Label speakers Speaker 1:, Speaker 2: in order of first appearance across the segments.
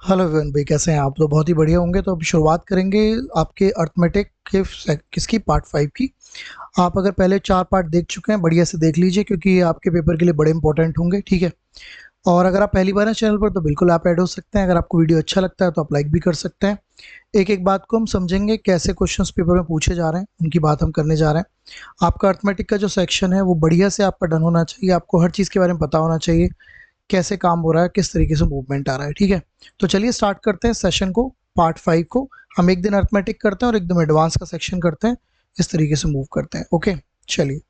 Speaker 1: Hello everyone भाई, कैसे हैं आप? तो बहुत ही बढ़िया होंगे। तो अभी शुरुआत करेंगे आपके अर्थमेटिक के किसकी पार्ट 5 की। आप अगर पहले 4 पार्ट देख चुके हैं, बढ़िया से देख लीजिए क्योंकि ये आपके पेपर के लिए बड़े इंपॉर्टेंट होंगे, ठीक है। और अगर आप पहली बार हैं चैनल पर तो बिल्कुल आप ऐड हो सकते हैं। अगर आपको वीडियो अच्छा लगता है तो आप लाइक भी कर सकते हैं। एक एक बात को हम समझेंगे, कैसे क्वेश्चंस पेपर में पूछे जा रहे हैं उनकी बात हम करने जा रहे हैं। आपका अर्थमेटिक का जो सेक्शन है वो बढ़िया से आपका डन होना चाहिए। आपको हर चीज़ के बारे में पता होना चाहिए, कैसे काम हो रहा है, किस तरीके से मूवमेंट आ रहा है, ठीक है। तो चलिए स्टार्ट करते हैं सेशन को, पार्ट 5 को। हम एक दिन अर्थमेटिक करते हैं और एकदम एडवांस का सेक्शन करते हैं, इस तरीके से मूव करते हैं। ओके, चलिए।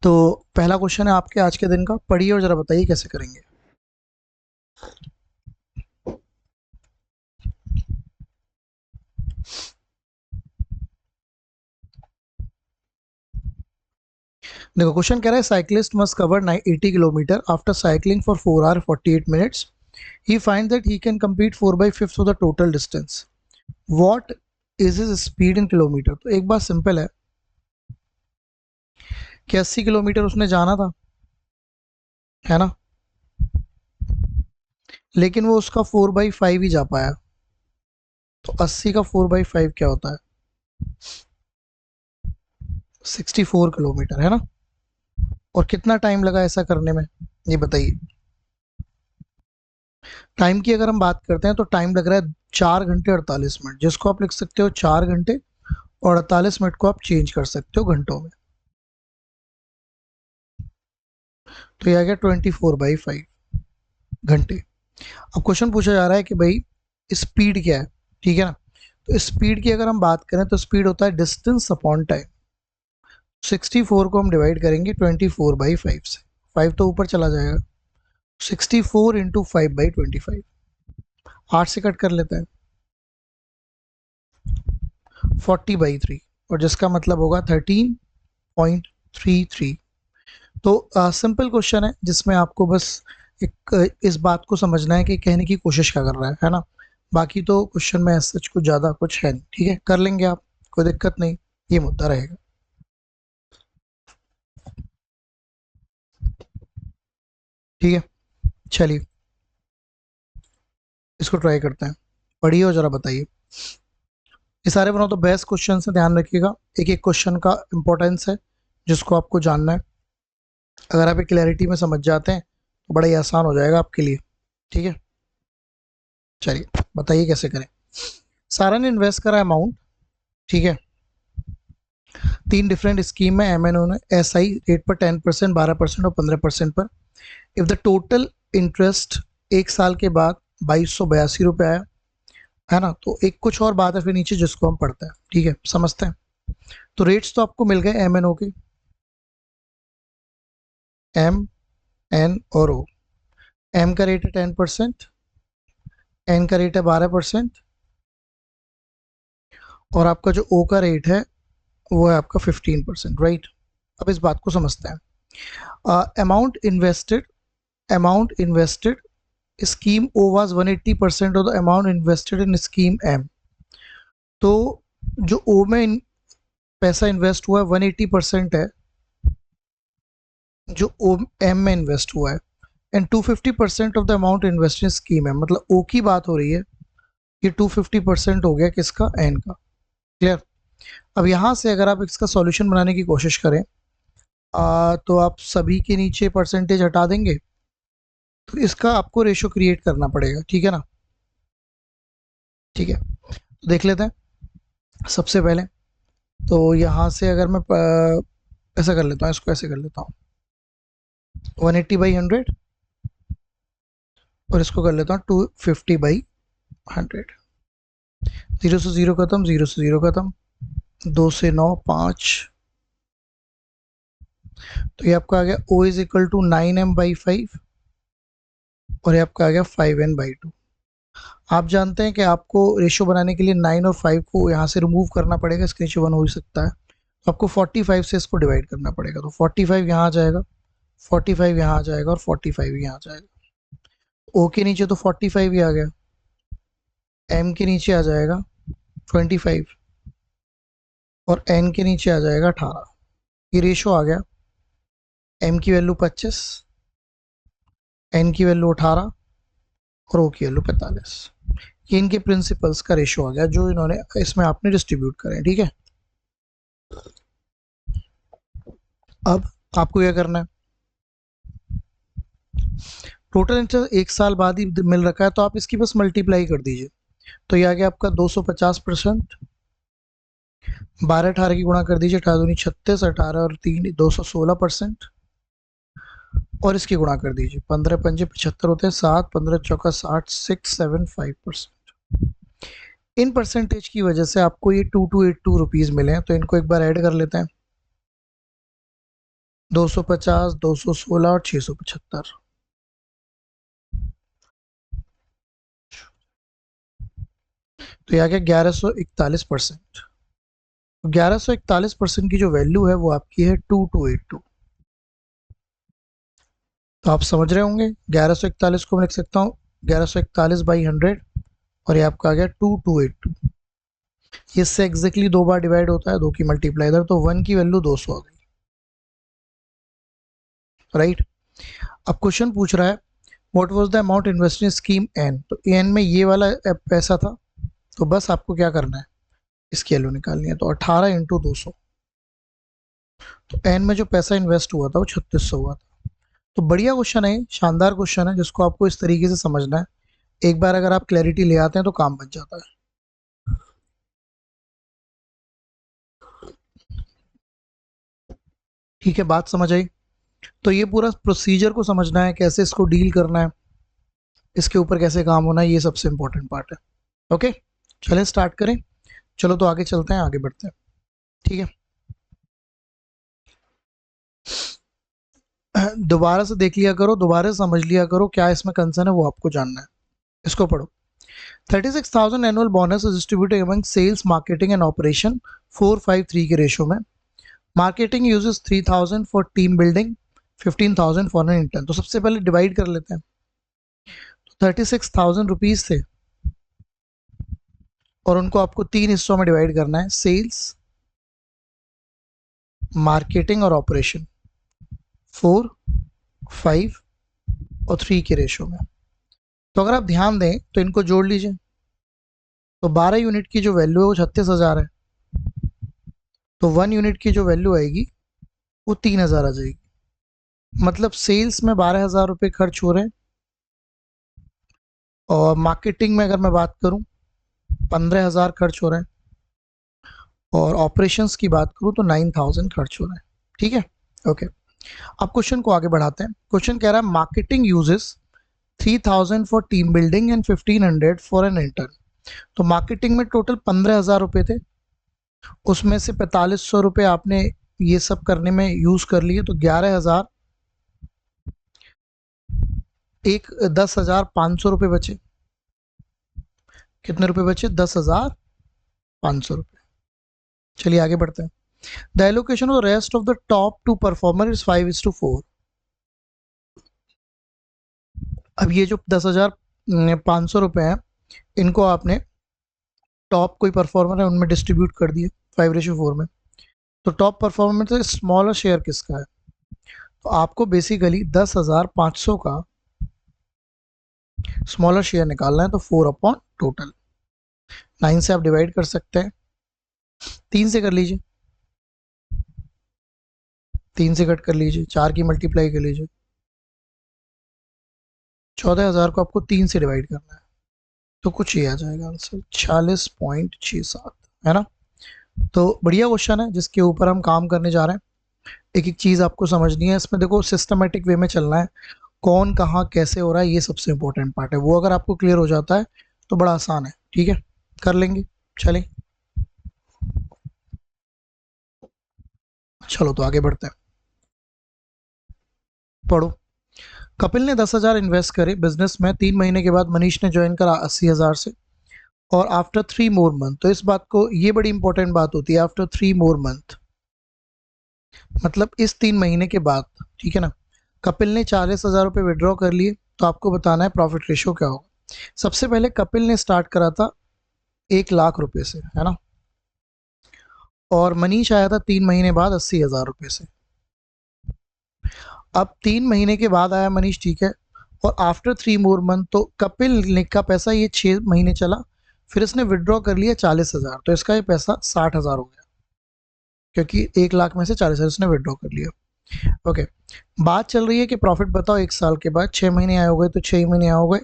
Speaker 1: तो पहला क्वेश्चन है आपके आज के दिन का, पढ़िए और जरा बताइए कैसे करेंगे। देखो, क्वेश्चन कह रहा है cyclist must cover 80 kilometre after cycling for 4 hour 48 minutes. He find that he can complete 4/5 of the total distance. What is his speed in kilometre? तो एक बात सिंपल है कि 80 किलोमीटर उसने जाना था, है ना, लेकिन वो उसका 4/5 ही जा पाया। तो 80 का 4/5 क्या होता है? 64 किलोमीटर, है ना। और कितना टाइम लगा ऐसा करने में, ये बताइए। टाइम की अगर हम बात करते हैं तो टाइम लग रहा है 4 घंटे 48 मिनट, जिसको आप लिख सकते हो 4 घंटे और 48 मिनट को आप चेंज कर सकते हो घंटों में। तो ये आ गया 24/5 घंटे। अब क्वेश्चन पूछा जा रहा है कि भाई स्पीड क्या है, ठीक है ना। तो स्पीड की अगर हम बात करें तो स्पीड होता है डिस्टेंस अपॉन टाइम। 64 को हम डिवाइड करेंगे 24/5 से, 5 तो ऊपर चला जाएगा। 64 इंटू 5/25, 8 से कट कर लेते हैं, 40/3, और जिसका मतलब होगा 13.33। तो सिंपल क्वेश्चन है जिसमें आपको बस इस बात को समझना है कि कहने की कोशिश क्या कर रहा है ना। बाकी तो क्वेश्चन में सच कुछ ज़्यादा कुछ है नहीं, ठीक है, कर लेंगे आप, कोई दिक्कत नहीं। ये मुद्दा रहेगा, ठीक है। चलिए इसको ट्राई करते हैं, पढ़िए और ज़रा बताइए। ये सारे बनाओ तो बेस्ट क्वेश्चन से, ध्यान रखिएगा। एक एक क्वेश्चन का इंपॉर्टेंस है जिसको आपको जानना है। अगर आप एक क्लैरिटी में समझ जाते हैं तो बड़ा ही आसान हो जाएगा आपके लिए, ठीक है। चलिए बताइए कैसे करें। सारा ने इन्वेस्ट करा अमाउंट, ठीक है, 3 डिफरेंट स्कीम में। एम एन ओ ने एस आई रेट पर 10%, 12% और 15% पर। इफ द टोटल इंटरेस्ट एक साल के बाद 2282 रुपये आया, है ना। तो एक कुछ और बात है फिर नीचे जिसको हम पढ़ते हैं, ठीक है, समझते हैं। तो रेट्स तो आपको मिल गए एम एन ओ के, एम एन और ओ। एम का रेट है 10%, एन का रेट है 12%, और आपका जो ओ का रेट है वो है आपका 15%, राइट। अब इस बात को समझते हैं। Amount invested, amount invested scheme O was 180% of the amount invested in scheme M. तो जो ओ में पैसा इन्वेस्ट हुआ है 180% है, जो ओ एम में इन्वेस्ट हुआ है। And 250% of the amount invest in scheme है, मतलब ओ की बात हो रही है। ये 250% हो गया किसका? एन का। क्लियर। अब यहाँ से अगर आप इसका सॉल्यूशन बनाने की कोशिश करें, तो आप सभी के नीचे परसेंटेज हटा देंगे, तो इसका आपको रेशो क्रिएट करना पड़ेगा, ठीक है ना। ठीक है, तो देख लेते हैं सबसे पहले। तो यहाँ से अगर मैं ऐसा कर लेता हूँ, इसको ऐसे कर लेता हूँ, 180/100, और इसको कर लेता हूँ 250/100। 0 से 0 खत्म, 0 से 0 खत्म, 2 से 9 5। तो ये आपका आ गया O is equal to 9m/5, और ये आपका आ गया 5n/2। आप जानते हैं कि आपको रेशियो बनाने के लिए 9 और 5 को यहाँ से रिमूव करना पड़ेगा, इसके नीचे 1 हो ही सकता है। तो आपको 45 से इसको डिवाइड करना पड़ेगा। तो 45 यहाँ आ जाएगा, 45 यहाँ आ जाएगा, और 45 यहाँ आ जाएगा। ओ के नीचे तो 45 ही आ गया, एम के नीचे आ जाएगा 25, और एन के नीचे आ जाएगा 18। ये रेशो आ गया। एम की वैल्यू 25, एन की वैल्यू 18, और ओ की वैल्यू 45। ये इनके प्रिंसिपल्स का रेशियो आ गया जो इन्होंने इसमें आपने डिस्ट्रीब्यूट करें, ठीक है। अब आपको क्या करना है, टोटल इंटरेस्ट 1 साल बाद ही मिल रखा है तो आप इसकी बस मल्टीप्लाई कर दीजिए। तो ये आ गया आपका 250%, 12 18 की गुणा कर दीजिए, 18 36, 18 और 3 216%, और इसकी गुणा कर दीजिए, 15 पंजे 75 होते हैं, 7 15 चौका 60, 675%। इन परसेंटेज की वजह से आपको ये 2282 रुपीज़ मिले हैं, तो इनको एक बार ऐड कर लेते हैं, 250, 216 और 675। तो यह आ गया 1141%। 1141% की जो वैल्यू है वो आपकी है 2282। तो आप समझ रहे होंगे 1141 को मैं लिख सकता हूँ 1141/100, और ये आपका आ गया 2282। इससे एग्जैक्टली 2 बार डिवाइड होता है, 2 की मल्टीप्लाई इधर, तो 1 की वैल्यू 200 आ गई, राइट। अब क्वेश्चन पूछ रहा है what was the amount invested in scheme N, तो एन में ये वाला पैसा था, तो बस आपको क्या करना है, इसकी वैल्यू निकालनी है, तो 18 इंटू 200, तो एन में जो पैसा इन्वेस्ट हुआ था वो 3600 हुआ था। तो बढ़िया क्वेश्चन है, शानदार क्वेश्चन है, जिसको आपको इस तरीके से समझना है। एक बार अगर आप क्लैरिटी ले आते हैं तो काम बच जाता है। ठीक है, बात समझ आई। तो ये पूरा प्रोसीजर को समझना है, कैसे इसको डील करना है, इसके ऊपर कैसे काम होना है, ये सबसे इंपॉर्टेंट पार्ट है। ओके, चलें स्टार्ट करें। चलो तो आगे चलते हैं, आगे बढ़ते हैं, ठीक है। दोबारा से देख लिया करो, दोबारा से समझ लिया करो, क्या इसमें कंसर्न है वो आपको जानना है। इसको पढ़ो। 36,000 annual bonus is distributed among sales marketing and operation 4:5:3 के रेशो में। Marketing uses 3,000 for team building, 15,000 for an intern. तो सबसे पहले डिवाइड कर लेते हैं। तो 36,000 रुपीज थे और उनको आपको 3 हिस्सों में डिवाइड करना है, सेल्स, मार्केटिंग और ऑपरेशन, 4 5 और 3 के रेशो में। तो अगर आप ध्यान दें तो इनको जोड़ लीजिए, तो 12 यूनिट की जो वैल्यू है वो 36,000 है, तो 1 यूनिट की जो वैल्यू आएगी वो 3,000 आ जाएगी। मतलब सेल्स में 12,000 रुपये खर्च हो रहे हैं, और मार्केटिंग में अगर मैं बात करूं 15,000 खर्च हो रहे हैं, और ऑपरेशंस की बात करूं तो 9,000 खर्च हो रहे हैं, ठीक है। ओके, अब क्वेश्चन को आगे बढ़ाते हैं। क्वेश्चन कह रहा है marketing uses 3,000 for team building and 1,500 for an intern. तो मार्केटिंग में टोटल 15,000 रुपये थे, उसमें से 4,500 रुपये आपने ये सब करने में यूज कर लिए, तो 11,000, एक 10,500 रुपये बचे। कितने रुपए बचे? 10,500 रुपये। चलिए आगे बढ़ते हैं। The allocation of the rest of the top 2 performer is 5:4। अब ये जो 10,500 रुपये हैं, इनको आपने टॉप कोई परफॉर्मर है उनमें डिस्ट्रीब्यूट कर दिए 5:4 में। तो टॉप परफॉर्मर में से स्मॉलर शेयर किसका है? तो आपको बेसिकली 10,500 का स्मॉलर शेयर निकालना है, तो 4 अपॉन टोटल 9 से आप डिवाइड कर सकते हैं, 3 से कर लीजिए, 3 से कट कर लीजिए, 4 की मल्टीप्लाई कर लीजिए, 14,000 को आपको 3 से डिवाइड करना है, तो कुछ ये आ जाएगा आंसर 46.67, है ना। तो बढ़िया क्वेश्चन है जिसके ऊपर हम काम करने जा रहे हैं। एक एक चीज़ आपको समझनी है इसमें, देखो सिस्टमेटिक वे में चलना है, कौन कहाँ कैसे हो रहा है, ये सबसे इंपॉर्टेंट पार्ट है। वो अगर आपको क्लियर हो जाता है तो बड़ा आसान है, ठीक है, कर लेंगे। चलें, चलो तो आगे बढ़ते हैं, पढ़ो। कपिल ने 10,000 इन्वेस्ट करे बिजनेस में, 3 महीने के बाद मनीष ने ज्वाइन करा 80,000 से, और आफ्टर 3 more month। तो इस बात को, ये बड़ी इंपॉर्टेंट बात होती है, आफ्टर 3 more month, मतलब इस 3 महीने के बाद, ठीक है ना। कपिल ने 40,000 रुपये विड्रॉ कर लिए, तो आपको बताना है प्रॉफिट रेशियो क्या होगा। सबसे पहले कपिल ने स्टार्ट करा था 1,00,000 रुपये से, है ना, और मनीष आया था 3 महीने बाद 80,000 रुपये से। अब 3 महीने के बाद आया मनीष, ठीक है, और आफ्टर 3 मोर मंथ, तो कपिल ने का पैसा ये 6 महीने चला, फिर इसने विड्रॉ कर लिया 40,000, तो इसका ये पैसा 60,000 हो गया, क्योंकि 1 लाख में से 40,000 इसने विड्रॉ कर लिया। ओके, बात चल रही है कि प्रॉफिट बताओ 1 साल के बाद, 6 महीने आए हो गए तो 6 महीने आए हो गए,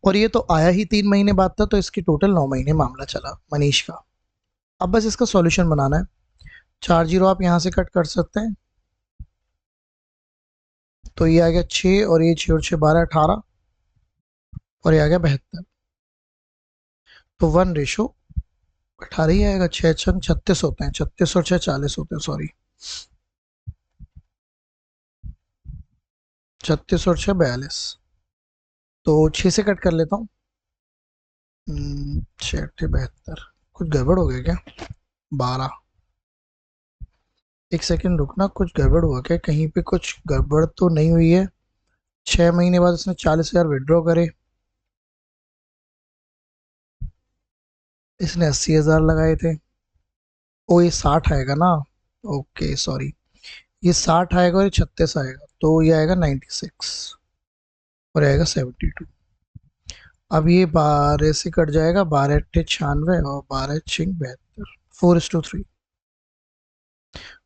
Speaker 1: और ये तो आया ही 3 महीने बाद था, तो इसकी टोटल 9 महीने मामला चला मनीष का। अब बस इसका सॉल्यूशन बनाना है। 4 जीरो आप यहाँ से कट कर सकते हैं, तो ये आ गया 6, और ये 6 और 6 12 18, और ये आ गया 72, तो 1:18 ही आएगा। 6 छंग 36 होते हैं, 36 और 6 40 होते हैं, सॉरी 36 और 6 42, तो 6 से कट कर लेता हूँ। 6 8 72, कुछ गड़बड़ हो गया क्या? 12, एक सेकंड रुकना, कुछ गड़बड़ हुआ क्या? कहीं पे कुछ गड़बड़ तो नहीं हुई है? 6 महीने बाद इसने 40,000 विड्रॉ करे, इसने 80,000 लगाए थे। ओ ये 60 आएगा ना, ओके सॉरी, ये 60 आएगा और ये 36 आएगा, तो ये आएगा 96, और आएगा 72। अब ये 12 से कट जाएगा, 12 अट्ठे 96 और 12 छिंग 72, 4:3।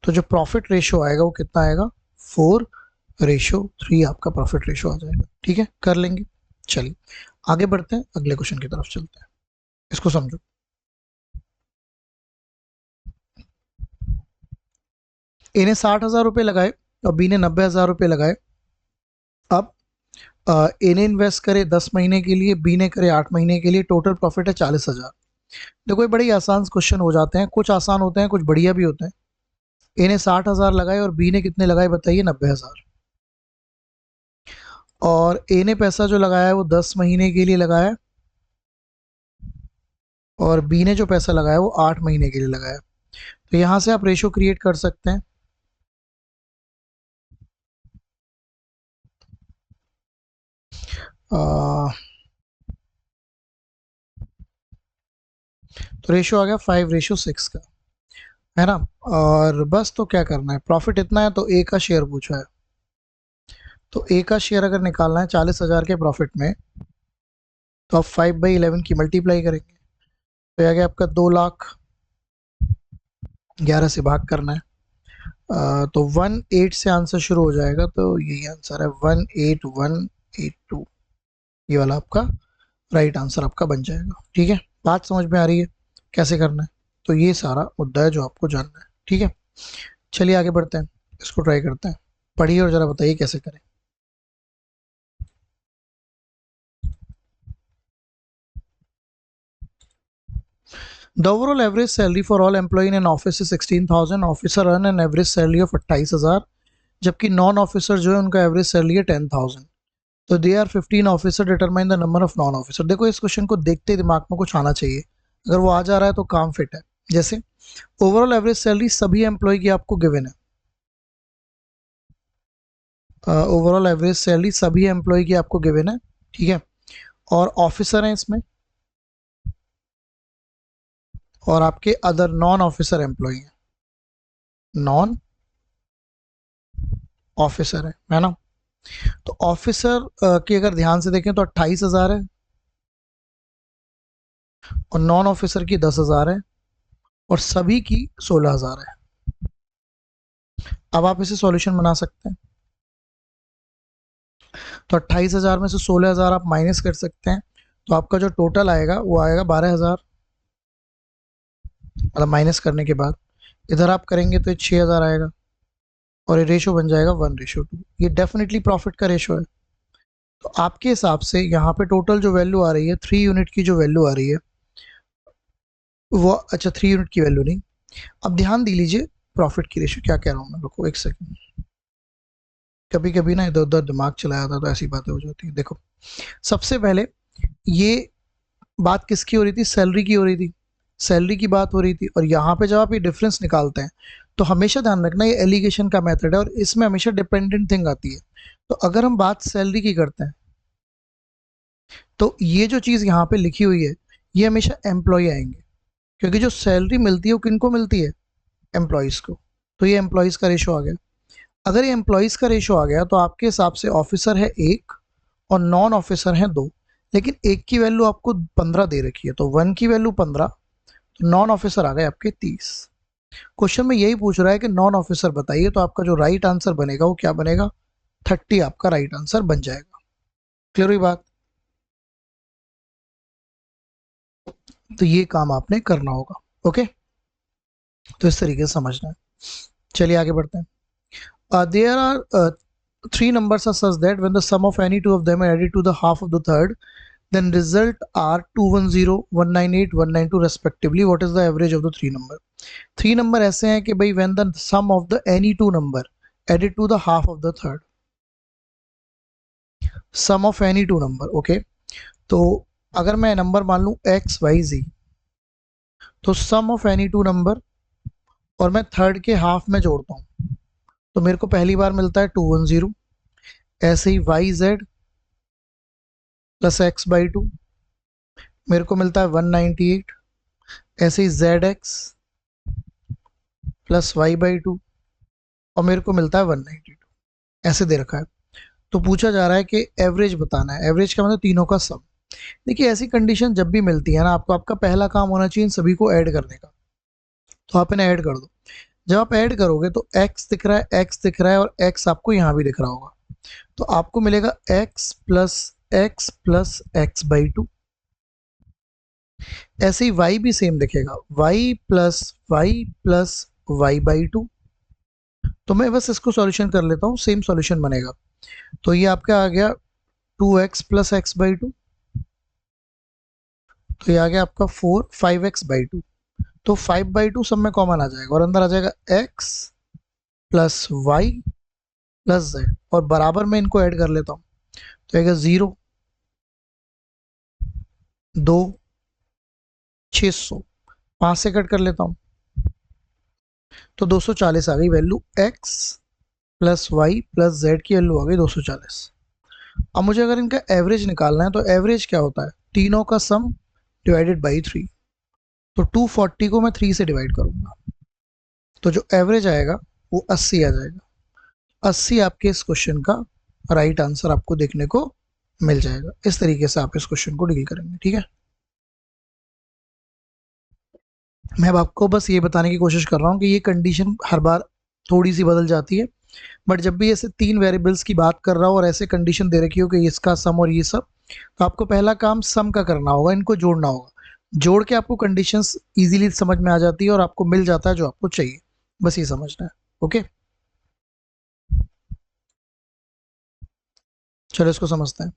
Speaker 1: तो जो प्रॉफिट रेशो आएगा वो कितना आएगा? 4:3 आपका प्रॉफिट रेशो आ जाएगा। ठीक है, कर लेंगे। चलिए आगे बढ़ते हैं, अगले क्वेश्चन की तरफ चलते हैं, इसको समझो। ए ने 60,000 रुपये लगाए और बी ने 90,000 रुपये लगाए। अब ए ने इन्वेस्ट करे 10 महीने के लिए, बी ने करे 8 महीने के लिए, टोटल प्रॉफिट है 40,000। देखो ये बड़े आसान क्वेश्चन हो जाते हैं, कुछ आसान होते हैं कुछ बढ़िया भी होते हैं। ए ने 60,000 लगाए और बी ने कितने लगाए बताइए? 90,000। और ए ने पैसा जो लगाया है वो 10 महीने के लिए लगाया, और बी ने जो पैसा लगाया वो 8 महीने के लिए लगाया। तो यहां से आप रेशो क्रिएट कर सकते हैं। तो रेशो आ गया 5:6 का, है ना। और बस तो क्या करना है, प्रॉफिट इतना है तो ए का शेयर पूछा है, तो ए का शेयर अगर निकालना है 40,000 के प्रॉफिट में, तो आप 5/11 की मल्टीप्लाई करेंगे, तो आ गया आपका 2,11,000 से भाग करना है। तो 18 से आंसर शुरू हो जाएगा, तो यही आंसर है 18182, ये वाला आपका राइट आंसर आपका बन जाएगा। ठीक है, बात समझ में आ रही है कैसे करना है? तो ये सारा मुद्दा है जो आपको जानना है। ठीक है, चलिए आगे बढ़ते हैं, इसको ट्राई करते हैं। पढ़िए और जरा बताइए कैसे करें। The overall average salary for all employee in an office is 16,000. Officer earn an average salary of 28,000, जबकि नॉन ऑफिसर जो है उनका एवरेज सैलरी है 10,000। तो they are 15 officer, determine the number of non officer. देखो इस क्वेश्चन को देखते ही दिमाग में कुछ आना चाहिए, अगर वो आ जा रहा है तो काम फिट है। जैसे ओवरऑल एवरेज सैलरी सभी एम्प्लॉय की आपको गिवन है, ओवरऑल एवरेज सैलरी सभी एम्प्लॉय की आपको गिवन है। ठीक है, और ऑफिसर हैं इसमें, और आपके अदर नॉन ऑफिसर एम्प्लॉय हैं, नॉन ऑफिसर है ना। तो ऑफिसर की अगर ध्यान से देखें तो 28,000 है, और नॉन ऑफिसर की 10,000 है, और सभी की 16,000 है। अब आप इसे सॉल्यूशन बना सकते हैं, तो 28,000 में से 16,000 आप माइनस कर सकते हैं, तो आपका जो टोटल आएगा वो आएगा 12,000, मतलब माइनस करने के बाद इधर आप करेंगे तो 6,000 आएगा, और ये रेशो बन जाएगा 1:2। ये डेफिनेटली प्रॉफिट का रेशो है। तो आपके हिसाब से यहाँ पे टोटल जो वैल्यू आ रही है 3 यूनिट की, जो वैल्यू आ रही है वो, अच्छा 3 यूनिट की वैल्यू नहीं, अब ध्यान दी लीजिए प्रॉफिट की रेशो क्या कह रहा हूँ मैं, रुको एक सेकंड, कभी कभी ना इधर उधर दिमाग चलाया था तो ऐसी बातें हो जाती है। देखो सबसे पहले ये बात किसकी हो रही थी? सैलरी की हो रही थी, सैलरी की बात हो रही थी, और यहाँ पे जब आप ये डिफरेंस निकालते हैं तो हमेशा ध्यान रखना ये एलिगेशन का मेथड है, और इसमें हमेशा डिपेंडेंट थिंग आती है। तो अगर हम बात सैलरी की करते हैं तो ये जो चीज़ यहाँ पे लिखी हुई है ये हमेशा एम्प्लॉय आएंगे, क्योंकि जो सैलरी मिलती है वो किनको मिलती है? एम्प्लॉयज़ को। तो ये एम्प्लॉयज़ का रेशो आ गया। अगर ये एम्प्लॉयज़ का रेशो आ गया तो आपके हिसाब से ऑफिसर है 1 और नॉन ऑफिसर हैं 2, लेकिन एक की वैल्यू आपको 15 दे रखी है, तो 1 की वैल्यू 15, तो नॉन ऑफिसर आ गए आपके 30। क्वेश्चन में यही पूछ रहा है कि नॉन ऑफिसर बताइए, तो आपका जो राइट आंसर बनेगा वो क्या बनेगा, 30 आपका राइट आंसर बन जाएगा। क्लियर हुई बात? तो ये काम आपने करना होगा। ओके, तो इस तरीके से समझना है। चलिए आगे बढ़ते हैं। There are three numbers are such that when the sum of any two of them are added to the half of the third, then result are 210, 198, 192 respectively. What is the average of the three number? Three number ऐसे हैं कि भाई when the sum of the any two number added to the half of the third, sum of any two number, okay? तो अगर मैं number मान लूं x Y जी, तो सम ऑफ एनी टू नंबर और मैं थर्ड के हाफ में जोड़ता हूं, तो मेरे को पहली बार मिलता है 210। ऐसे ही Y Z plus x by two मेरे को मिलता है 198। ऐसे ही Z X plus Y by two और मेरे को मिलता है 192। ऐसे दे रखा है। तो पूछा जा रहा है कि एवरेज बताना है। एवरेज का मतलब तीनों का सम। देखिए ऐसी कंडीशन जब भी मिलती है ना आपको, आपका पहला काम होना चाहिए इन सभी को ऐड करने का। तो आप इन्हें ऐड कर दो। जब आप ऐड करोगे तो x दिख रहा है, x दिख रहा है और x आपको यहाँ भी दिख रहा होगा, तो आपको मिलेगा x plus x by two. ऐसे ही y भी सेम दिखेगा, y plus Y by two. तो मैं बस इसको सॉल्यूशन कर लेता हूँ, सेम सॉल्यूशन बनेगा। तो ये आपका आ गया 2x plus x by two, तो ये आ गया आपका 5x बाई टू। तो 5/2 सब में कॉमन आ जाएगा और अंदर आ जाएगा x plus y plus z, और बराबर में इनको ऐड कर लेता हूँ, तो आएगा 0, 2, 600, 5 से कट कर लेता हूँ, तो 240 आ गई value. x plus y plus z की वैल्यू आ गई 240। अब मुझे अगर इनका एवरेज निकालना है, तो एवरेज क्या होता है, तीनों का सम डिवाइडेड बाई 3। तो 240 को मैं 3 से डिवाइड करूंगा, तो जो एवरेज आएगा वो 80 आ जाएगा। 80 आपके इस क्वेश्चन का राइट आंसर आपको देखने को मिल जाएगा। इस तरीके से आप इस क्वेश्चन को डील करेंगे, ठीक है। मैं अब आपको बस ये बताने की कोशिश कर रहा हूँ कि ये कंडीशन हर बार थोड़ी सी बदल जाती है, बट जब भी ऐसे 3 वेरिएबल्स की बात कर रहा हो और ऐसे कंडीशन दे रखी हो कि इसका सम और ये सब, तो आपको पहला काम सम का करना होगा, इनको जोड़ना होगा। जोड़ के आपको कंडीशंस इजीली समझ में आ जाती है और आपको मिल जाता है जो आपको चाहिए। बस ये समझना है। ओके, चलो इसको समझते हैं।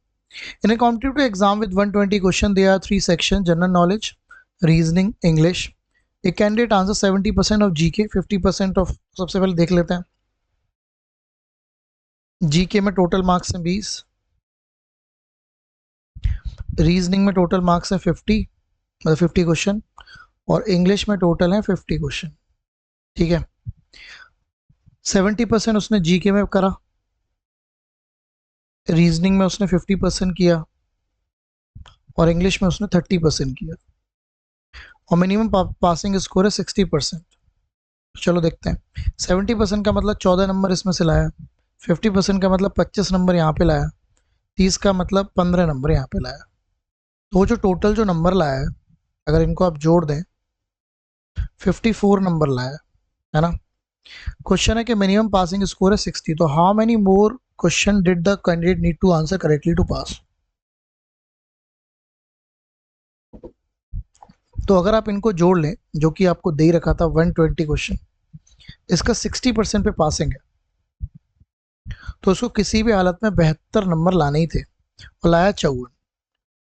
Speaker 1: In a competitive exam with 120 question, there are 3 sections: general knowledge, reasoning, English. A candidate answers 70% of GK, 50% of, सबसे पहले देख लेते हैं। GK में टोटल मार्क्स हैं 20, रीजनिंग में टोटल मार्क्स हैं 50, मतलब 50 क्वेश्चन, और इंग्लिश में टोटल है 50 क्वेश्चन। ठीक है, 70% उसने जीके में करा, रीजनिंग में उसने 50% किया, और इंग्लिश में उसने 30% किया, और मिनिमम पासिंग स्कोर है 60%। चलो देखते हैं। 70% का मतलब 14 नंबर इसमें से लाया, 50% का मतलब 25 नंबर यहाँ पे लाया, 30 का मतलब 15 नंबर यहाँ पे लाया। तो जो टोटल जो नंबर लाया है, अगर इनको आप जोड़ दें, 54 नंबर लाया है ना। क्वेश्चन है कि मिनिमम पासिंग स्कोर है 60, तो how many more question did the candidate need to answer correctly to pass. तो अगर आप इनको जोड़ लें, जो कि आपको दे रखा था 120 क्वेश्चन, इसका 60% पे पासिंग है, तो उसको किसी भी हालत में 72 नंबर लाने ही थे, और लाया 54।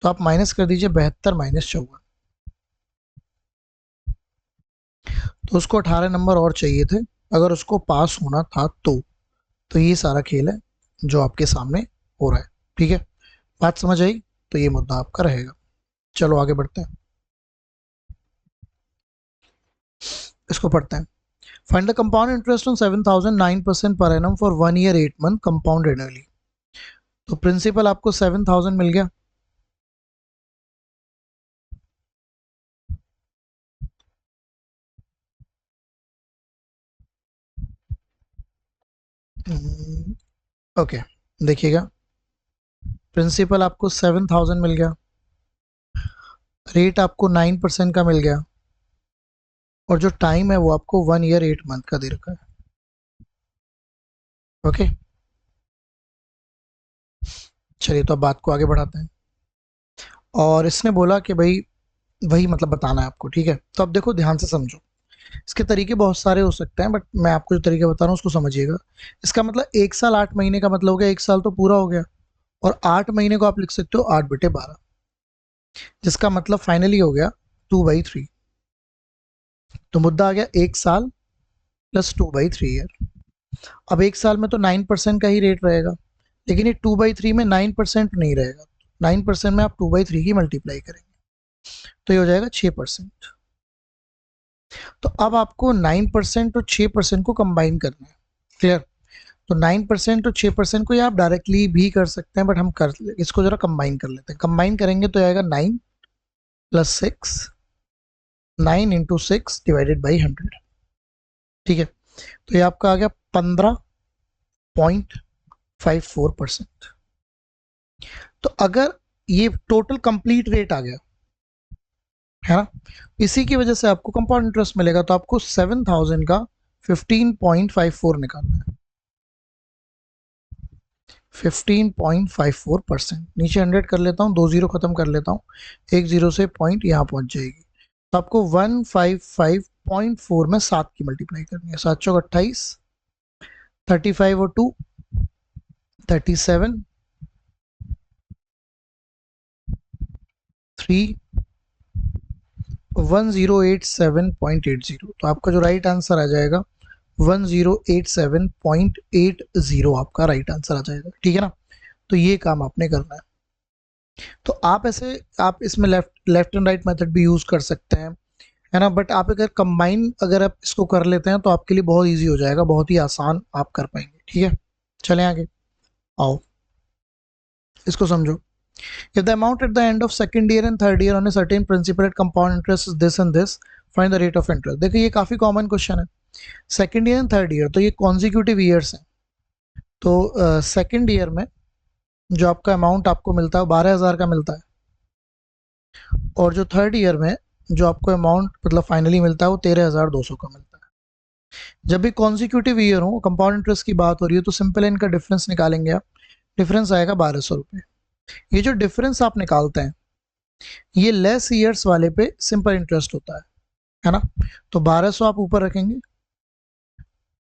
Speaker 1: तो आप माइनस कर दीजिए 72 माइनस 54, तो उसको 18 नंबर और चाहिए थे अगर उसको पास होना था तो ये सारा खेल है जो आपके सामने हो रहा है। ठीक है, बात समझ आई? तो ये मुद्दा आपका रहेगा। चलो आगे बढ़ते हैं, इसको पढ़ते हैं। Find the compound interest on 7000 9% per annum for 1 year 8 month compound annually. तो प्रिंसिपल आपको 7000 मिल गया, ओके, देखिएगा प्रिंसिपल आपको 7,000 मिल गया, रेट आपको 9% का मिल गया, और जो टाइम है वो आपको 1 ईयर 8 मंथ का दे रखा है। ओके, चलिए तो अब बात को आगे बढ़ाते हैं। और इसने बोला कि भाई वही मतलब बताना है आपको, ठीक है। तो अब देखो ध्यान से समझो, इसके तरीके बहुत सारे हो सकते हैं, बट मैं आपको जो तरीका बता रहा हूँ उसको समझिएगा। इसका मतलब 1 साल 8 महीने का मतलब हो गया, 1 साल तो पूरा हो गया, और 8 महीने को आप लिख सकते हो 8/12, जिसका मतलब फाइनली हो गया 2/3। तो मुद्दा आ गया 1 साल प्लस 2/3 ईयर। अब 1 साल में तो 9% का ही रेट रहेगा, लेकिन ये 2/3 में 9% नहीं रहेगा। 9% में आप 2/3 की मल्टीप्लाई करेंगे तो ये हो जाएगा 6%। तो अब आपको 9% और 6% को कंबाइन करना है। क्लियर? तो 9% और 6% को ये आप डायरेक्टली भी कर सकते हैं, बट हम कर इसको जरा कंबाइन कर लेते हैं। कंबाइन करेंगे तो आएगा 9 + 6, 9 × 6 / 100। ठीक है, तो ये आपका आ गया 15.54%। तो अगर ये टोटल कंप्लीट रेट आ गया है ना, इसी की वजह से आपको कंपाउंड इंटरेस्ट मिलेगा। तो आपको 7,000 का 15.54 निकालना है। 15.54%, नीचे 100 कर लेता हूँ, 2 जीरो खत्म कर लेता हूँ, 1 जीरो से पॉइंट यहाँ पहुंच जाएगी। तो आपको 155.4 में 7 की मल्टीप्लाई करनी है। 7 चौक 28, 35 और 2 37, 3 1087.80। तो आपका जो राइट आंसर आ जाएगा 1087.80 आपका राइट आंसर आ जाएगा। ठीक है ना, तो ये काम आपने करना है। तो आप ऐसे आप इसमें लेफ्ट एंड राइट मेथड भी यूज कर सकते हैं, है ना, बट आप अगर कंबाइन अगर आप इसको कर लेते हैं तो आपके लिए बहुत इजी हो जाएगा, बहुत ही आसान आप कर पाएंगे। ठीक है, चलें आगे, आओ इसको समझो। If the amount at the end of second year and third year on a certain principal at compound interest is this and this, find the rate of interest। देखिए ये काफी कॉमन क्वेश्चन है। Second year and third year तो ये consecutive years हैं। तो second year में जो आपका अमाउंट आपको मिलता है वो 12,000 का मिलता है, और जो थर्ड ईयर में जो आपको अमाउंट मतलब फाइनली मिलता है वो 13,200 का मिलता है। जब भी कॉन्जिक्यूटिव ईयर हो, कंपाउंड इंटरेस्ट की बात हो रही है, तो सिंपल इनका डिफरेंस निकालेंगे आप। डिफरेंस आएगा 1,200 रुपये। ये जो डिफरेंस आप निकालते हैं ये लेस ईयर्स वाले पे सिंपल इंटरेस्ट होता है ना। तो 1,200 आप ऊपर रखेंगे,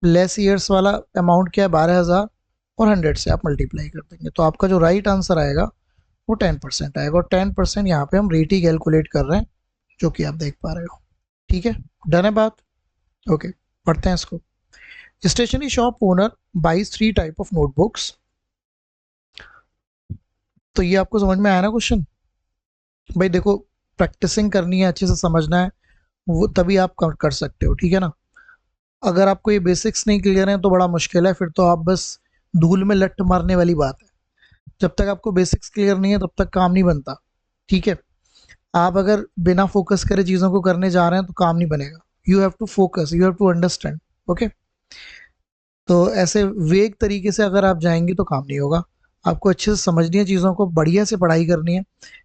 Speaker 1: लेस ईयर्स वाला अमाउंट क्या है 12,000, और 100 से आप मल्टीप्लाई कर देंगे। तो आपका जो राइट आंसर आएगा वो 10% आएगा, और 10% यहाँ पे हम रेट ही कैलकुलेट कर रहे हैं, जो कि आप देख पा रहे हो। ठीक है, डन है बात? ओके, पढ़ते हैं इसको। Stationery shop owner buys 3 type of notebooks. तो ये आपको समझ में आया ना क्वेश्चन? भाई देखो, प्रैक्टिसिंग करनी है, अच्छे से समझना है, वो तभी आप कर सकते हो। ठीक है ना, अगर आपको ये बेसिक्स नहीं क्लियर है तो बड़ा मुश्किल है, फिर तो आप बस धूल में लट मारने वाली बात है। जब तक आपको बेसिक्स क्लियर नहीं है तब तक काम नहीं बनता। ठीक है, आप अगर बिना फोकस करे चीज़ों को करने जा रहे हैं तो काम नहीं बनेगा। You have to focus, you have to understand. Okay, तो ऐसे वेग तरीके से अगर आप जाएंगे तो काम नहीं होगा। आपको अच्छे से समझनी है चीज़ों को, बढ़िया से पढ़ाई करनी है।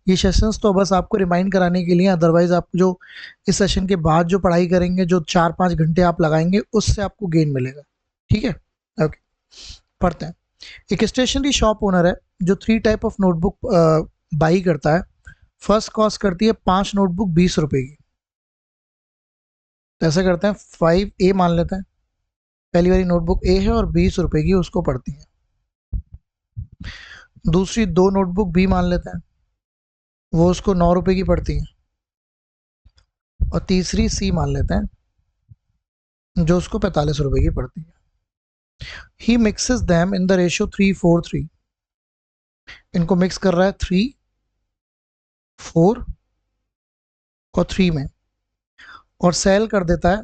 Speaker 1: ये सेशंस तो बस आपको रिमाइंड कराने के लिए, अदरवाइज आप जो इस सेशन के बाद जो पढ़ाई करेंगे, जो 4-5 घंटे आप लगाएंगे, उससे आपको गेन मिलेगा। ठीक है, ओके, पढ़ते हैं। एक स्टेशनरी शॉप ओनर है जो 3 टाइप ऑफ नोटबुक बाई करता है। फर्स्ट कॉस्ट करती है 5 नोटबुक 20 रुपए की। तो ऐसा करते हैं 5A मान लेते हैं, पहली वाली नोटबुक ए है और 20 रुपए की उसको पड़ती है। दूसरी 2 नोटबुक बी मान लेते हैं, वो उसको 9 रुपए की पड़ती है। और तीसरी सी मान लेते हैं जो उसको 45 रुपए की पड़ती है। He mixes them in the ratio 3:4:3। इनको मिक्स कर रहा है 3, 4 और 3 में, और सेल कर देता है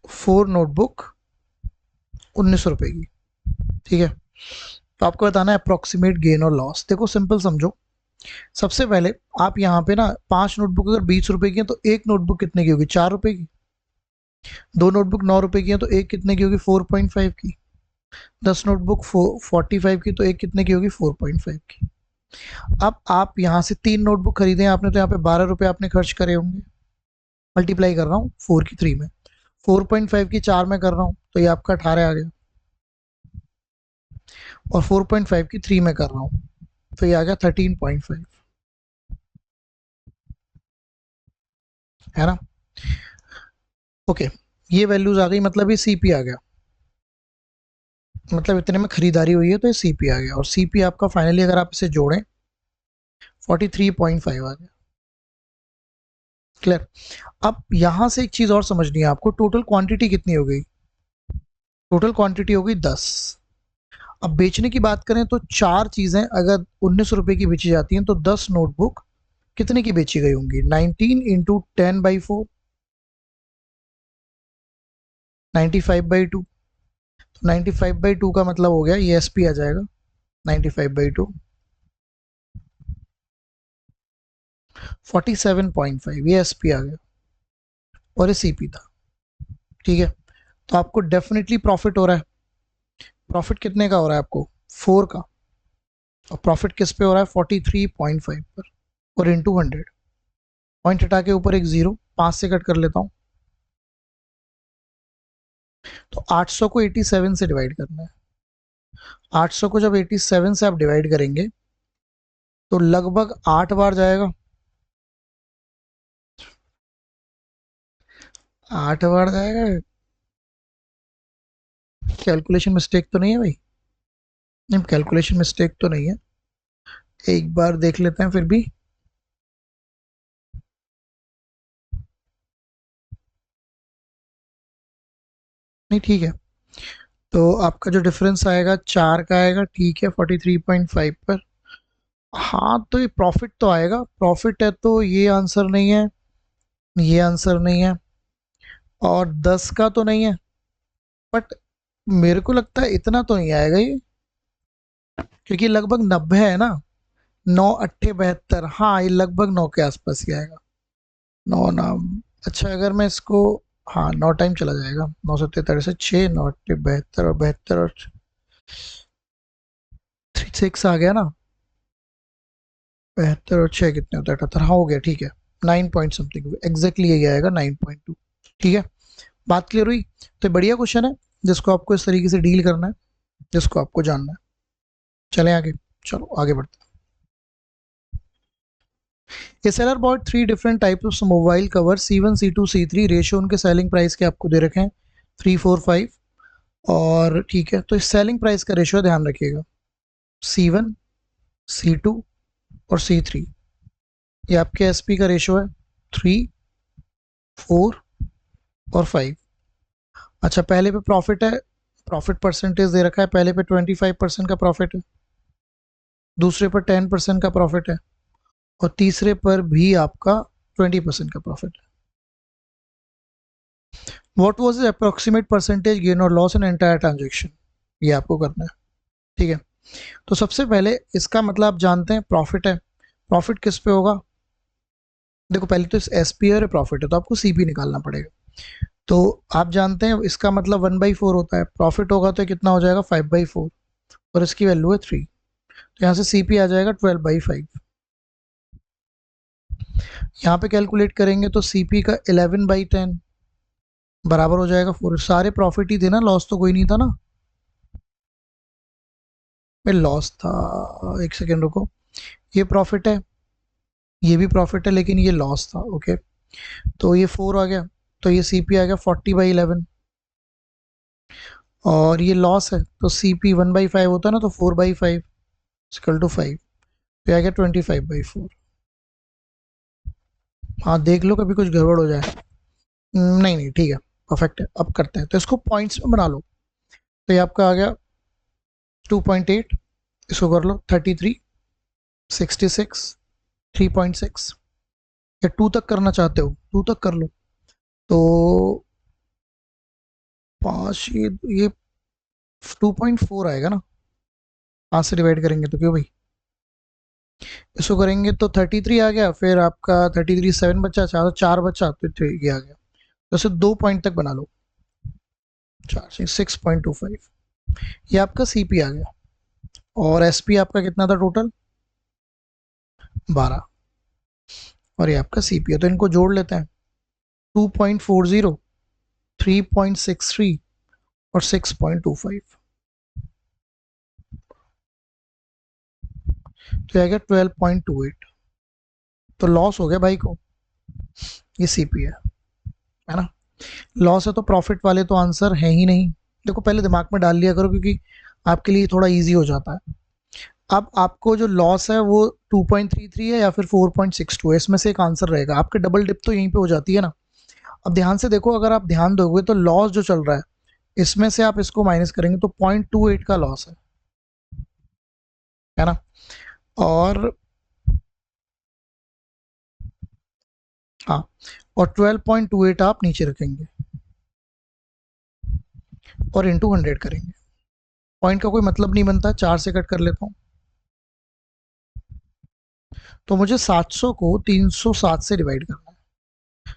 Speaker 1: 4 नोटबुक 19 रुपए की। ठीक है, तो आपको बताना है अप्रोक्सीमेट गेन और लॉस। देखो सिंपल समझो, सबसे पहले आप यहाँ पे ना 5 नोटबुक अगर 20 रुपए की है तो एक नोटबुक कितने की होगी? 4 रुपए की। 2 नोटबुक 9 रुपए की है तो एक कितने की होगी? 4.5 की। 10 नोटबुक 45 की, तो एक कितने की होगी? 4.5 की। अब आप यहाँ से 3 नोटबुक खरीदे आपने, तो यहाँ पे 12 रुपये आपने खर्च करे होंगे। मल्टीप्लाई कर रहा हूँ 4 की 3 में, 4.5 की 4 में कर रहा हूँ, तो ये आपका 18 आ गया। और 4.5 की 3 में कर रहा हूँ, तो ये आ गया 13.5, है ना? ओके, ये वैल्यूज आ गई, मतलब ये सीपी आ गया, मतलब इतने में खरीदारी हुई है तो ये सीपी आ गया। और सीपी आपका फाइनली अगर आप इसे जोड़ें 43.5 आ गया। क्लियर? अब यहां से एक चीज और समझनी है आपको, टोटल क्वांटिटी कितनी हो गई? टोटल क्वांटिटी हो गई 10। अब बेचने की बात करें तो चार चीजें अगर 19 रुपए की बेची जाती हैं, तो 10 नोटबुक कितने की बेची गई होंगी? 19 इंटू 10/4, 95/2। तो 95/2 का मतलब हो गया, ये एसपी आ जाएगा 95/2, 47.5, ये एसपी आ गया और ये सीपी था। ठीक है, तो आपको डेफिनेटली प्रॉफिट हो रहा है। प्रॉफिट कितने का हो रहा है आपको? 4 का। और प्रॉफिट किस पे हो रहा है? 43.5 पर। और इंटू 100, पॉइंट हटा के ऊपर एक जीरो, 5 से कट कर लेता हूँ, तो 800 को 87 से डिवाइड करना है। 800 को जब 87 से आप डिवाइड करेंगे तो लगभग 8 बार जाएगा। 8 बार जाएगा। कैलकुलेशन मिस्टेक तो नहीं है भाई? नहीं, कैलकुलेशन मिस्टेक तो नहीं है, एक बार देख लेते हैं फिर भी। नहीं, ठीक है, तो आपका जो डिफरेंस आएगा 4 का आएगा, ठीक है, 43.5 पर। हाँ, तो ये प्रॉफिट तो आएगा, प्रॉफिट है, तो ये आंसर नहीं है, ये आंसर नहीं है, और 10 का तो नहीं है। बट मेरे को लगता है इतना तो नहीं आएगा ये, क्योंकि लगभग 90 है ना। 9 अट्ठे 72, हाँ, ये लगभग 9 के आसपास ही आएगा। 9 नाम। अच्छा, अगर मैं इसको, हाँ, 9 टाइम चला जाएगा, 9 सत्ते 6, 9 अट्ठे 72, और 72 और 6 आ गया ना। 72 और 6 कितने होते हैं? 78, हाँ, हो गया, ठीक है। 9 पॉइंट समथिंग एग्जैक्टली यही आएगा, 9.2। ठीक है, बात क्लियर हुई? तो बढ़िया क्वेश्चन है, जिसको आपको इस तरीके से डील करना है, जिसको आपको जानना है। चलें आगे, चलो आगे बढ़ते हैं। ये seller bought 3 different types of mobile cover, C1 C2 C3, ratio उनके सेलिंग प्राइस के आपको दे रखे हैं 3 4 5। और ठीक है, तो इस सेलिंग प्राइस का रेशियो ध्यान रखिएगा, C1 C2 और C3, ये आपके एसपी का रेशियो है 3 4 और 5। अच्छा, पहले पे प्रॉफिट है, प्रॉफिट परसेंटेज दे रखा है, पहले पे 25% का प्रॉफिट है, दूसरे पर 10% का प्रॉफिट है, और तीसरे पर भी आपका 20% का प्रॉफिट है। What was the approximate percentage gain और लॉस इन एंटायर ट्रांजेक्शन, ये आपको करना है। ठीक है, तो सबसे पहले इसका मतलब आप जानते हैं, प्रॉफिट है, प्रॉफिट किस पे होगा? देखो, पहले तो इस एस पी और प्रॉफिट है, तो आपको सी पी निकालना पड़ेगा। तो आप जानते हैं इसका मतलब 1/4 होता है, प्रॉफिट होगा तो कितना हो जाएगा? 5/4, और इसकी वैल्यू है 3, तो यहाँ से सी पी आ जाएगा 12/5। यहाँ पे कैलकुलेट करेंगे तो सी पी का 11/10 बराबर हो जाएगा 4। सारे प्रॉफिट ही थे ना, लॉस तो कोई नहीं था ना। मैं लॉस था, एक सेकेंड रुको, ये प्रॉफिट है, ये भी प्रॉफिट है, लेकिन ये लॉस था। ओके, तो ये 4 आ गया, तो ये सी पी आ गया 40/11, और ये लॉस है, तो सी पी 1/5 होता है ना, तो 4/5 इक्वल टू 5, तो आ गया 25/4। हाँ, देख लो कभी कुछ गड़बड़ हो जाए। नहीं नहीं, ठीक है, परफेक्ट है। अब करते हैं, तो इसको पॉइंट्स में बना लो, तो ये आपका आ गया 2.8, इसको कर लो 33, 66, 3.6, या 2 तक करना चाहते हो 2 तक कर लो, तो 5, ये 2.4 आएगा ना, 5 से डिवाइड करेंगे तो, क्यों भाई? इसको करेंगे तो 33 आ गया, फिर आपका 33 7 बचा, 4 बचा, तो ये आ गया। तो इसे 2 पॉइंट तक बना लो, 4 6.25। ये आपका सीपी आ गया, और एसपी आपका कितना था टोटल, 12, और ये आपका सीपी है। तो इनको जोड़ लेते हैं, 2.40, 3.63 और 6.25, तो आ गया 12.28। तो लॉस हो गया भाई को, ये सीपी है ना। लॉस है तो प्रॉफिट वाले तो आंसर है ही नहीं। देखो पहले दिमाग में डाल लिया करो, क्योंकि आपके लिए थोड़ा इजी हो जाता है। अब आपको जो लॉस है वो 2.33 है या फिर 4.62 है, इसमें से एक आंसर रहेगा। आपके डबल डिप तो यहीं पे हो जाती है ना। अब ध्यान से देखो, अगर आप ध्यान दोगे तो लॉस जो चल रहा है इसमें से आप इसको माइनस करेंगे तो 0.28 का लॉस है ना। और हाँ, और 12.28 आप नीचे रखेंगे और इंटू 100 करेंगे। पॉइंट का कोई मतलब नहीं बनता, 4 से कट कर लेता हूँ। तो मुझे 700 को 307 से डिवाइड करना है,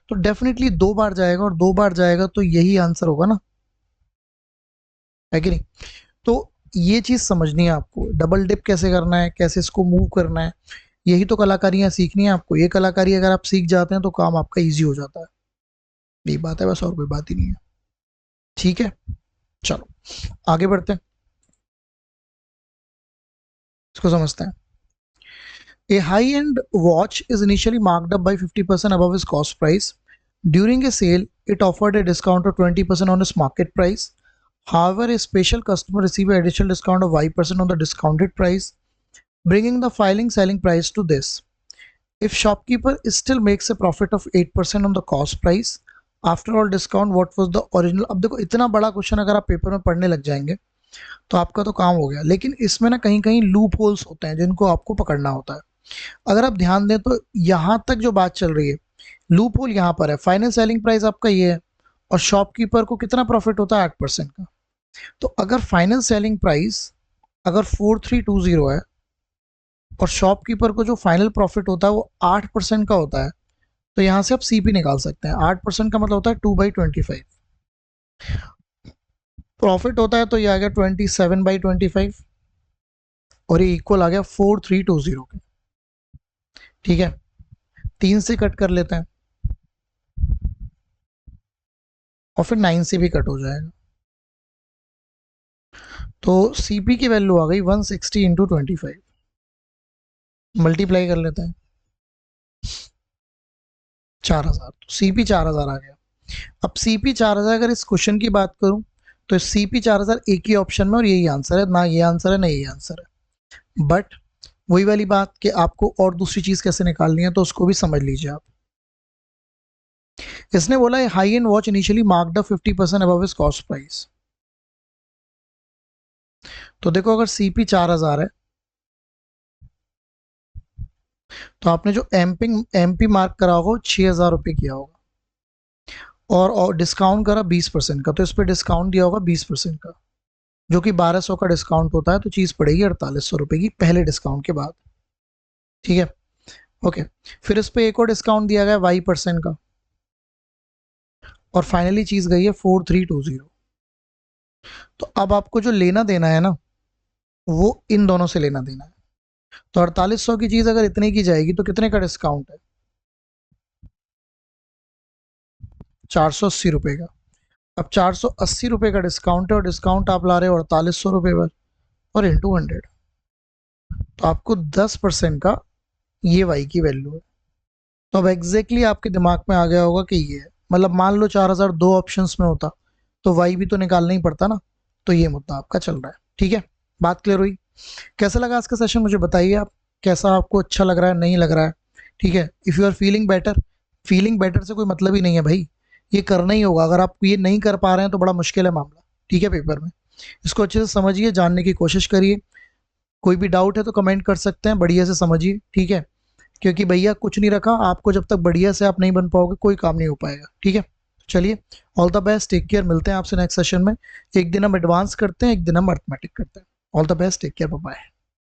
Speaker 1: तो डेफिनेटली 2 बार जाएगा, और 2 बार जाएगा तो यही आंसर होगा ना, है कि नहीं। तो ये चीज़ समझनी है आपको, डबल डिप कैसे करना है, कैसे इसको मूव करना है, यही तो कलाकारियाँ सीखनी है आपको। ये कलाकारी अगर आप सीख जाते हैं तो काम आपका ईजी हो जाता है। यही बात है बस, और कोई बात ही नहीं है। ठीक है, चलो आगे बढ़ते हैं, इसको समझते हैं। A high-end watch is initially marked up by 50% above its cost price. During a sale, it offered a discount of 20% on its market price. However, a special customer received an additional discount of 5% on the discounted price, bringing the filing selling price to this. If shopkeeper still makes a profit of 8% on the cost price, after all discount, what was the original? अब देखो इतना बड़ा question अगर आप paper में पढ़ने लग जाएंगे तो आपका तो काम हो गया, लेकिन इसमें ना कहीं कहीं लूप होल्स होते हैं जिनको आपको पकड़ना होता है। अगर आप ध्यान दें तो यहाँ तक जो बात चल रही है, लूप होल यहाँ पर है, फाइनल सेलिंग प्राइस आपका ये है, और शॉपकीपर को कितना प्रॉफिट होता है, 8% का। तो अगर फाइनल सेलिंग प्राइस अगर 4320 है और शॉपकीपर को जो फाइनल प्रॉफिट होता है वो 8% का होता है, तो यहाँ से आप सीपी निकाल सकते हैं। 8% का मतलब होता है 2/25, प्रॉफिट होता है तो ये आ गया 27/25, और ये इक्वल आ गया 4320 के। ठीक है, 3 से कट कर लेते हैं और फिर 9 से भी कट हो जाएगा, तो सीपी की वैल्यू आ गई 160 इंटू 25, मल्टीप्लाई कर लेते हैं 4000, तो सीपी 4000 आ गया। अब सीपी 4000 अगर इस क्वेश्चन की बात करूं तो सीपी 4000 एक ही ऑप्शन में, और यही आंसर है, ना ये आंसर है ना यही आंसर है। बट वही वाली बात कि आपको और दूसरी चीज कैसे निकालनी है तो उसको भी समझ लीजिए आप। इसने बोला है high and watch initially marked 50% above is cost price. तो देखो अगर सीपी 4000 है तो आपने जो एमपी मार्क करा होगा 6000 रुपये किया होगा, और डिस्काउंट करा 20% का, तो इस पर डिस्काउंट दिया होगा 20% का, जो कि 1200 का डिस्काउंट होता है, तो चीज़ पड़ेगी 4800 रुपये की पहले डिस्काउंट के बाद। ठीक है, ओके। फिर इस पर एक और डिस्काउंट दिया गया 5% का, और फाइनली चीज़ गई है 4320। तो अब आपको जो लेना देना है ना वो इन दोनों से लेना देना है। तो 4800 की चीज़ अगर इतने की जाएगी तो कितने का डिस्काउंट है, 480 रुपये का। अब 480 रुपये का डिस्काउंट है, और डिस्काउंट आप ला रहे हो 4800 रुपये पर, और इंटू 100, तो आपको 10% का ये वाई की वैल्यू है। तो अब एग्जैक्टली आपके दिमाग में आ गया होगा कि ये है, मतलब मान लो 4000 दो ऑप्शंस में होता तो वाई भी तो निकालना ही पड़ता ना। तो ये मुद्दा आपका चल रहा है। ठीक है, बात क्लियर हुई। कैसा लगा आज का सेशन मुझे बताइए आप, कैसा आपको अच्छा लग रहा है नहीं लग रहा है। ठीक है, if you are feeling better, feeling better से कोई मतलब ही नहीं है भाई, ये करना ही होगा। अगर आप ये नहीं कर पा रहे हैं तो बड़ा मुश्किल है मामला। ठीक है, पेपर में इसको अच्छे से समझिए, जानने की कोशिश करिए। कोई भी डाउट है तो कमेंट कर सकते हैं, बढ़िया से समझिए। ठीक है, क्योंकि भैया कुछ नहीं रखा आपको, जब तक बढ़िया से आप नहीं बन पाओगे कोई काम नहीं हो पाएगा। ठीक है, चलिए, all the best, take care, मिलते हैं आपसे नेक्स्ट सेशन में। एक दिन हम एडवांस करते हैं, एक दिन हम अर्थमेटिक करते हैं। All the best, take care, bye bye.